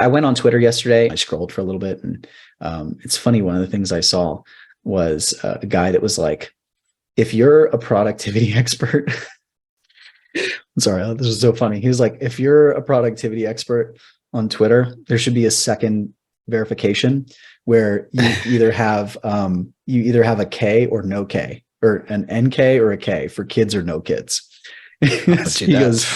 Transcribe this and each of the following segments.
I went on Twitter yesterday. I scrolled for a little bit, and it's funny. One of the things I saw was a guy that was like, if you're a productivity expert, sorry, this is so funny. He was like, if you're a productivity expert on Twitter, there should be a second verification where you either have a K or no K, or an NK or a K for kids or no kids. He goes,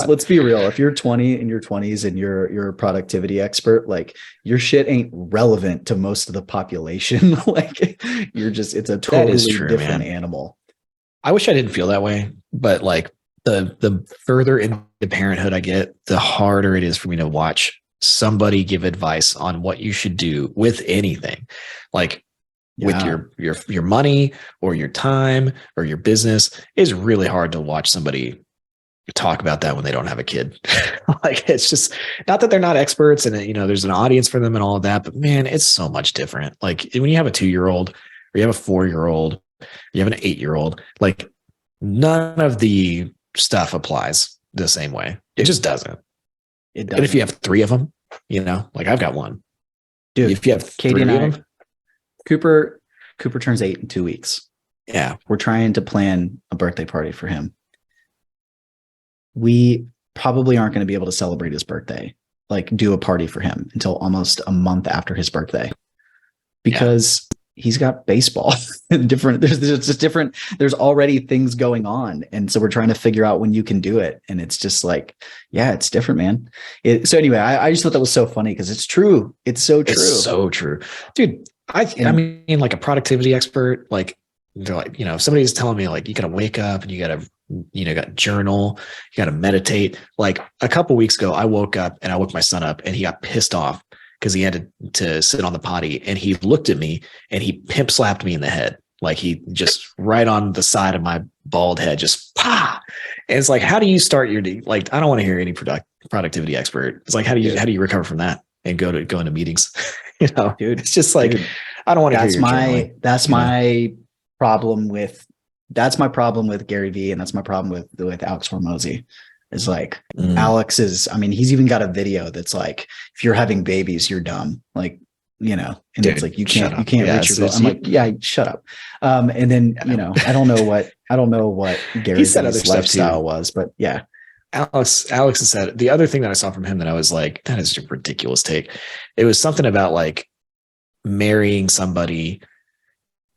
let's be real. If you're 20 in your 20s and you're a productivity expert, like your shit ain't relevant to most of the population. Like it's a totally different animal. I wish I didn't feel that way, but like the further into parenthood I get, the harder it is for me to watch somebody give advice on what you should do with anything, like with your money or your time or your business. Is really hard to watch somebody talk about that when they don't have a kid. Like, it's just not that they're not experts and, there's an audience for them and all of that, but man, it's so much different. Like when you have a 2-year-old or you have a 4-year-old, you have an 8-year-old, like none of the stuff applies the same way. It just doesn't. It doesn't. And if you have 3 of them, like I've got one. Dude, if you have Katie and I, Cooper turns 8 in 2 weeks. Yeah. We're trying to plan a birthday party for him. We probably aren't going to be able to celebrate his birthday, like do a party for him, until almost a month after his birthday, because he's got baseball and there's already things going on. And so we're trying to figure out when you can do it. And it's just like, it's different, man. So anyway, I just thought that was so funny because it's true. It's so true. It's so true, dude. I mean, like a productivity expert, like they're like, if somebody's telling me like, you got to wake up and you got to journal, you got to meditate. Like a couple weeks ago, I woke up and I woke my son up and he got pissed off because he had to sit on the potty, and he looked at me and he pimp slapped me in the head. Like he just right on the side of my bald head, just And it's like, how do you start your day? Like, I don't want to hear any productivity expert. It's like, how do you recover from that and go into meetings? Dude, it's just like, I don't want to hear that's my problem with Gary Vee, and that's my problem with Alex Hormozy. Is like Alex is, he's even got a video that's like, if you're having babies, you're dumb. Like, and dude, it's like, you can't reach your goal. I'm like, shut up. And then, I don't know what Gary Vee's lifestyle was, but yeah. Alex has said, the other thing that I saw from him that I was like, that is a ridiculous take. It was something about like marrying somebody,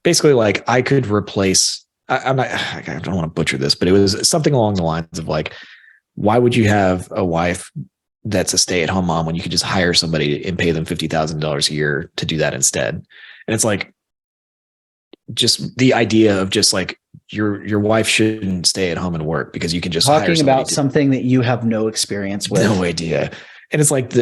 basically like I could replace, I don't want to butcher this, but it was something along the lines of like, why would you have a wife that's a stay-at-home mom when you could just hire somebody and pay them $50,000 a year to do that instead? And it's like, just the idea of just like your wife shouldn't stay at home and work because you can just talking about something that you have no experience with. No idea. And it's like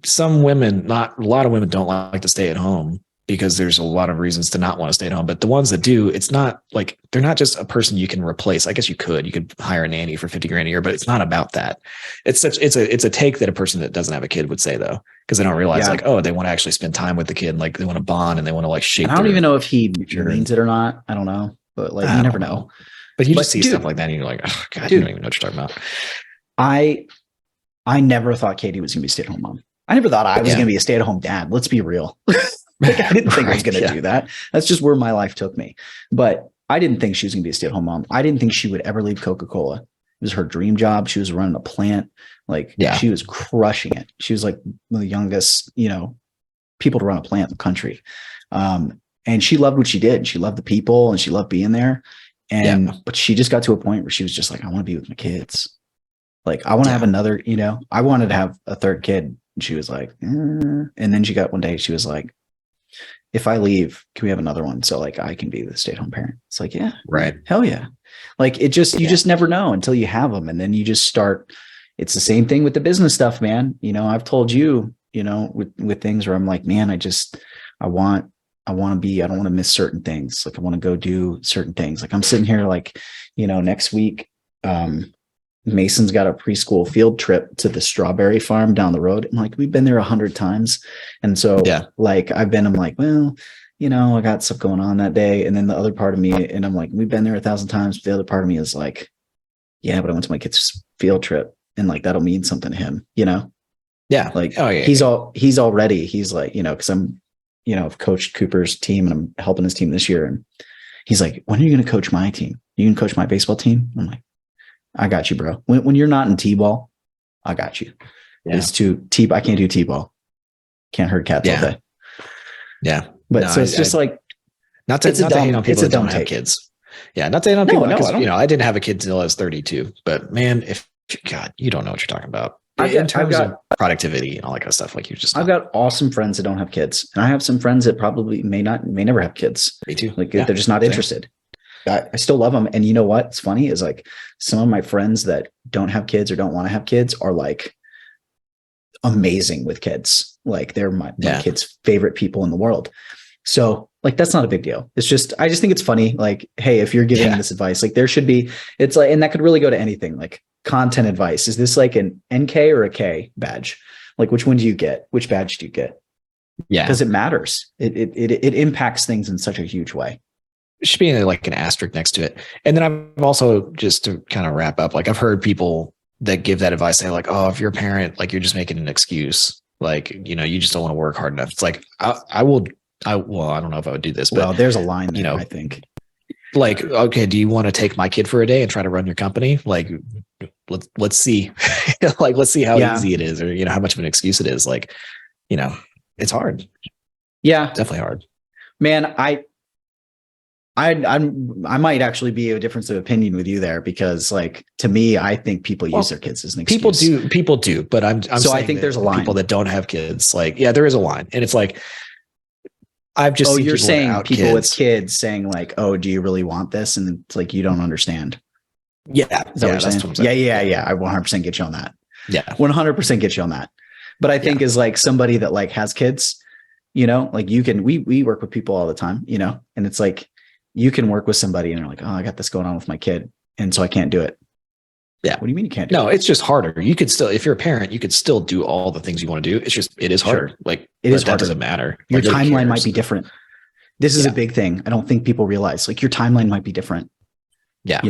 some women, not a lot of women don't like to stay at home because there's a lot of reasons to not want to stay at home. But the ones that do, it's not like, they're not just a person you can replace. I guess you could hire a nanny for $50,000 a year, but it's not about that. It's a take that a person that doesn't have a kid would say though, because they don't realize like, oh, they want to actually spend time with the kid. Like they want to bond and they want to like shape. I don't even know if he means it or not. I don't know, but like, you never know. But you just see stuff like that and you're like, oh God, you don't even know what you're talking about. I never thought Katie was going to be a stay-at-home mom. I never thought I was going to be a stay-at-home dad. Let's be real. Like, I didn't think I was going to do that. That's just where my life took me. But I didn't think she was going to be a stay-at-home mom. I didn't think she would ever leave Coca-Cola. It was her dream job. She was running a plant. Like she was crushing it. She was like one of the youngest, people to run a plant in the country. And she loved what she did. She loved the people and she loved being there. But she just got to a point where she was just like, I want to be with my kids. Like, I want to have another, I wanted to have a third kid. And she was like, and then she got one day, she was like, if I leave, can we have another one? So like, I can be the stay-at-home parent. It's like, yeah, right. Hell yeah. Like you just never know until you have them. And then you just start, it's the same thing with the business stuff, man. I've told you, with things where I'm like, man, I don't want to miss certain things. Like I want to go do certain things. Like I'm sitting here like, next week, Mason's got a preschool field trip to the strawberry farm down the road. And like, we've been there 100 times. And so like, I'm like, well, I got stuff going on that day. And then the other part of me, and I'm like, we've been there 1,000 times. But the other part of me is like, yeah, but I went to my kid's field trip and like, that'll mean something to him, Yeah. Like oh yeah. he's already, he's like, cause I'm, I've coached Cooper's team and I'm helping his team this year. And he's like, when are you going to coach my team? You can coach my baseball team? I'm like, I got you, bro. When you're not in T-ball, I got you. Yeah. It's I can't do T-ball. Can't herd cats all day. Yeah. But so it's just like, not to hate on people that don't have kids. Yeah. Not to hate on people because, I didn't have a kid until I was 32, but man, God, you don't know what you're talking about. In terms of productivity and all that kind of stuff, like I've got awesome friends that don't have kids, and I have some friends that probably may never have kids. Me too. Like they're just not interested. I still love them. And you know what's funny is like some of my friends that don't have kids or don't want to have kids are like amazing with kids. Like they're my kids' favorite people in the world. So like, that's not a big deal. It's just, I just think it's funny. Like, hey, if you're giving this advice, like there should be, it's like, and that could really go to anything like content advice. Is this like an NK or a K badge? Like which one do you get? Which badge do you get? Yeah. Because it matters. It impacts things in such a huge way. It should be like an asterisk next to it. And then I've also, just to kind of wrap up, like I've heard people that give that advice say like, oh, if you're a parent, like you're just making an excuse. Like, you just don't want to work hard enough. It's like, I don't know if I would do this, but well, there's a line there, I think. Like, okay, do you want to take my kid for a day and try to run your company? Like, let's see, like, let's see how easy it is, or, how much of an excuse it is. Like, it's hard. Yeah, definitely hard, man. I might actually be a difference of opinion with you there, because like, to me, I think people use their kids as an excuse. People do, but I'm so I think there's a line. People that don't have kids, like, yeah, there is a line. And it's like, I've just, you're saying people with kids saying like, oh, do you really want this? And it's like, you don't understand. Yeah. Is that what I'm saying? Yeah. I 100% get you on that. Yeah. 100% get you on that. But I think is like somebody that like has kids, like you can, we work with people all the time, and it's like, you can work with somebody and they're like, oh, I got this going on with my kid, and so I can't do it. Yeah. What do you mean you can't do it? No, it's just harder. You could still, if you're a parent, you could still do all the things you want to do. It's just, it is harder. Sure. Like it is. That doesn't matter. Your timeline might be different. This is a big thing. I don't think people realize, like, your timeline might be different. Yeah.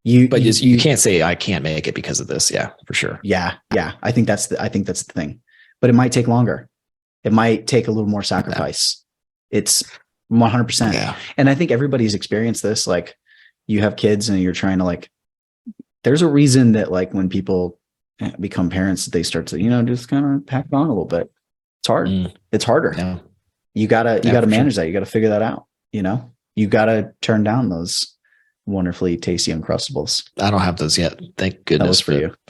You can't say I can't make it because of this. Yeah, for sure. Yeah. Yeah. I think that's the thing, but it might take longer. It might take a little more sacrifice. It's 100%. Yeah. And I think everybody's experienced this. Like, you have kids and you're trying to like, there's a reason that like when people become parents, they start to, just kind of pack it on a little bit. It's hard. It's harder. Yeah. You gotta manage that. You gotta figure that out. You gotta turn down those wonderfully tasty Uncrustables. I don't have those yet. Thank goodness for you.